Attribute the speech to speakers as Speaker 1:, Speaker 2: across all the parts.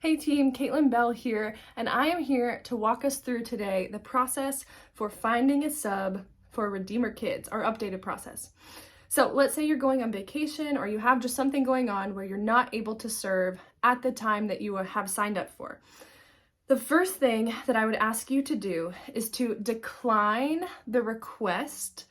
Speaker 1: Hey team, Katelyn Bell here, and I am here to walk us through today the process for finding a sub for Redeemer Kids, our updated process. So let's say you're going on vacation or you have just something going on where you're not able to serve at the time that you have signed up for. The first thing that I would ask you to do is to decline the request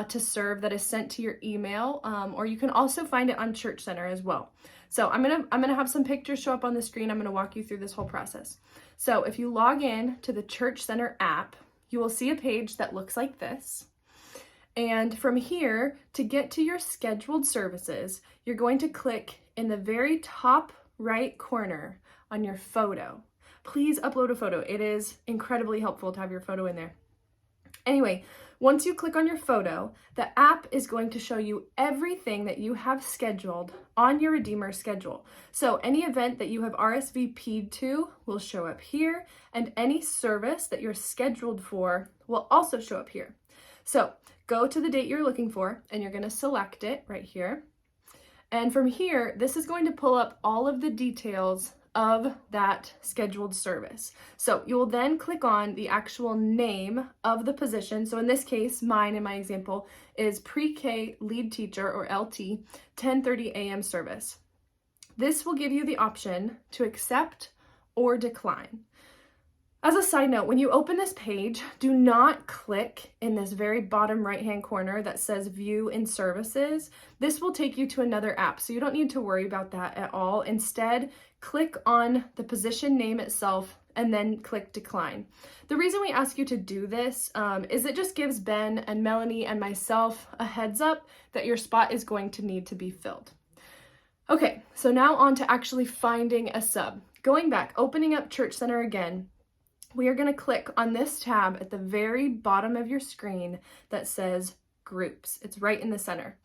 Speaker 1: to serve that is sent to your email, or you can also find it on Church Center as well. So I'm gonna have some pictures show up on the screen. I'm gonna walk you through this whole process. So if you log in to the Church Center app, you will see a page that looks like this. And from here, to get to your scheduled services, you're going to click in the very top right corner on your photo. Please upload a photo. It is incredibly helpful to have your photo in there. Anyway, once you click on your photo, the app is going to show you everything that you have scheduled on your Redeemer schedule. So any event that you have RSVP'd to will show up here, and any service that you're scheduled for will also show up here. So go to the date you're looking for, and you're going to select it right here. And from here, this is going to pull up all of the details of that scheduled service. So you will then click on the actual name of the position. So in this case, mine in my example is Pre-K Lead Teacher, or LT, 10:30 a.m. service. This will give you the option to accept or decline. As a side note, when you open this page, do not click in this very bottom right-hand corner that says View in Services. This will take you to another app, so you don't need to worry about that at all. Instead, click on the position name itself and then click Decline. The reason we ask you to do this is it just gives Ben and Melanie and myself a heads up that your spot is going to need to be filled. Okay, so now on to actually finding a sub. Going back, opening up Church Center again, we are going to click on this tab at the very bottom of your screen that says Groups. It's right in the center.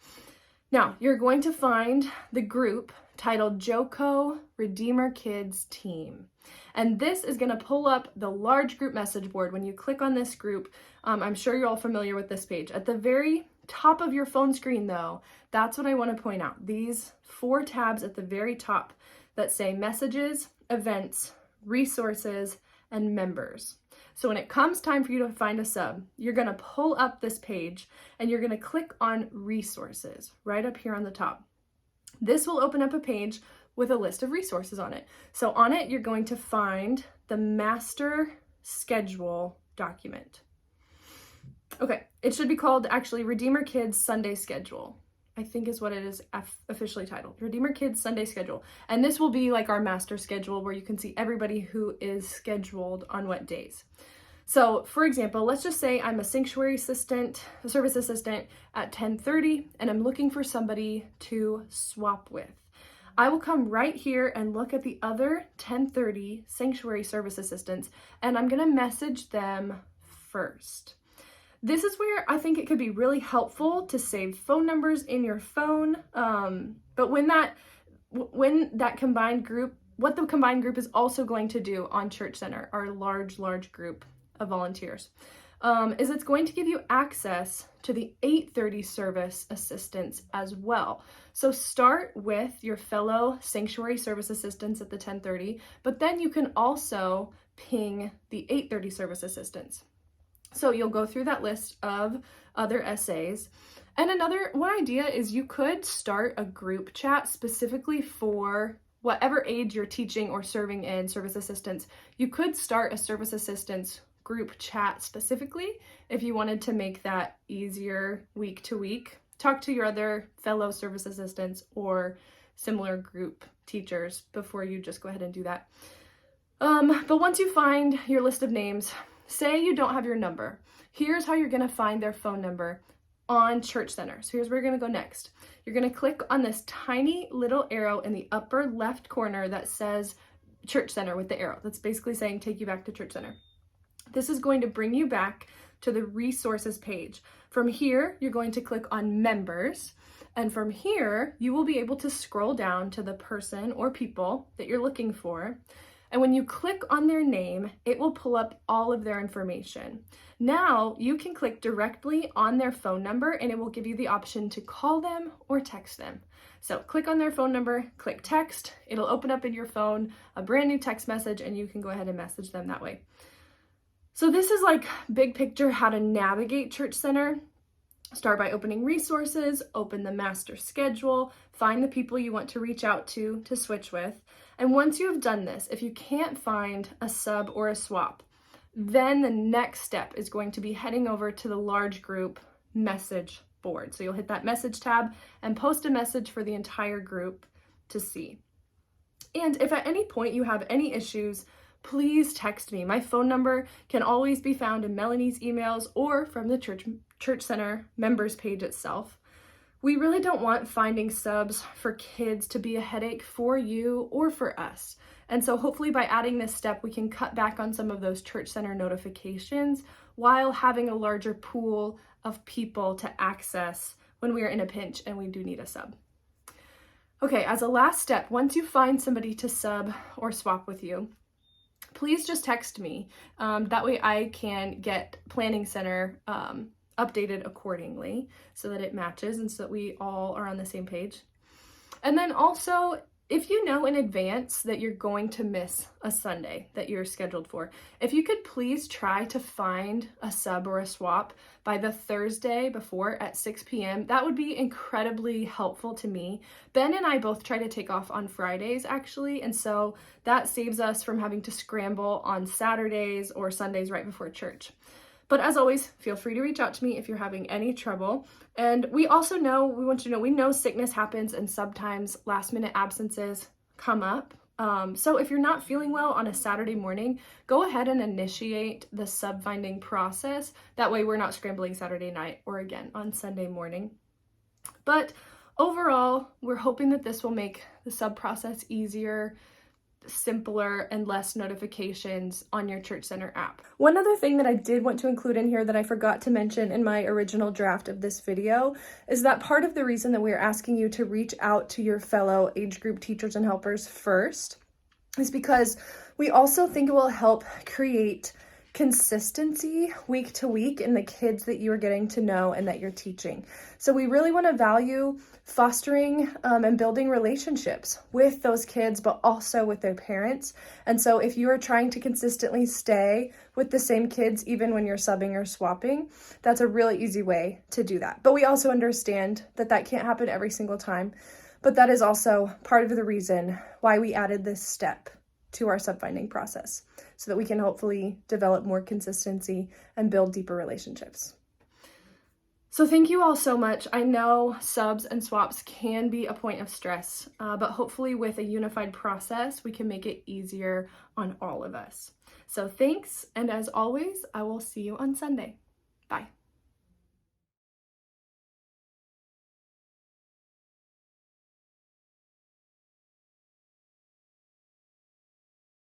Speaker 1: Now, you're going to find the group titled JOCO RedeemerKIDS Team. And this is going to pull up the large group message board. When you click on this group, I'm sure you're all familiar with this page. At the very top of your phone screen, though, that's what I want to point out. These 4 tabs at the very top that say Messages, Events, Resources, and Members. So when it comes time for you to find a sub, you're going to pull up this page and you're going to click on Resources right up here on the top. This will open up a page with a list of resources on it. So on it, you're going to find the Master Schedule document. Okay, it should be called actually Redeemer Kids Sunday Schedule, I think is what it is officially titled, Redeemer Kids Sunday Schedule. And this will be like our master schedule where you can see everybody who is scheduled on what days. So for example, let's just say I'm a sanctuary assistant, a service assistant at 10:30, and I'm looking for somebody to swap with. I will come right here and look at the other 10:30 sanctuary service assistants, and I'm gonna message them first. This is where I think it could be really helpful to save phone numbers in your phone. But when that combined group, what the combined group is also going to do on Church Center, our large group of volunteers, is it's going to give you access to the 8:30 service assistants as well. So start with your fellow sanctuary service assistants at the 10:30, but then you can also ping the 8:30 service assistants. So you'll go through that list of other essays. And one idea is you could start a group chat specifically for whatever age you're teaching or serving in service assistants. You could start a service assistants group chat specifically if you wanted to make that easier week to week. Talk to your other fellow service assistants or similar group teachers before you just go ahead and do that. But once you find your list of names, say you don't have your number. Here's how you're going to find their phone number on Church Center. So here's where you're going to go next. You're going to click on this tiny little arrow in the upper left corner that says Church Center with the arrow. That's basically saying take you back to Church Center. This is going to bring you back to the resources page. From here, you're going to click on Members. And from here, you will be able to scroll down to the person or people that you're looking for. And when you click on their name, it will pull up all of their information. Now you can click directly on their phone number and it will give you the option to call them or text them. So click on their phone number, click text, it'll open up in your phone a brand new text message and you can go ahead and message them that way. So this is like big picture how to navigate Church Center. Start by opening resources, open the master schedule, find the people you want to reach out to switch with. And once you have done this, if you can't find a sub or a swap, then the next step is going to be heading over to the large group message board. So you'll hit that message tab and post a message for the entire group to see. And if at any point you have any issues, please text me. My phone number can always be found in Melanie's emails or from the Church Center members page itself. We really don't want finding subs for kids to be a headache for you or for us. And so hopefully by adding this step, we can cut back on some of those Church Center notifications while having a larger pool of people to access when we are in a pinch and we do need a sub. Okay, as a last step, once you find somebody to sub or swap with you, please just text me. That way I can get Planning Center updated accordingly so that it matches and so that we all are on the same page. And then also, if you know in advance that you're going to miss a Sunday that you're scheduled for, if you could please try to find a sub or a swap by the Thursday before at 6 p.m., that would be incredibly helpful to me. Ben and I both try to take off on Fridays actually, and so that saves us from having to scramble on Saturdays or Sundays right before church. But as always, feel free to reach out to me if you're having any trouble. And we also know, we want you to know, we know sickness happens and sometimes last minute absences come up. So if you're not feeling well on a Saturday morning, go ahead and initiate the sub finding process. That way we're not scrambling Saturday night or again on Sunday morning. But overall, we're hoping that this will make the sub process easier, simpler, and less notifications on your Church Center app. One other thing that I did want to include in here that I forgot to mention in my original draft of this video is that part of the reason that we're asking you to reach out to your fellow age group teachers and helpers first is because we also think it will help create consistency week to week in the kids that you are getting to know and that you're teaching. So we really want to value fostering and building relationships with those kids, but also with their parents. And so if you are trying to consistently stay with the same kids, even when you're subbing or swapping, that's a really easy way to do that. But we also understand that that can't happen every single time. But that is also part of the reason why we added this step to our sub-finding process, so that we can hopefully develop more consistency and build deeper relationships. So thank you all so much. I know subs and swaps can be a point of stress, but hopefully with a unified process, we can make it easier on all of us. So thanks, and as always, I will see you on Sunday. Bye.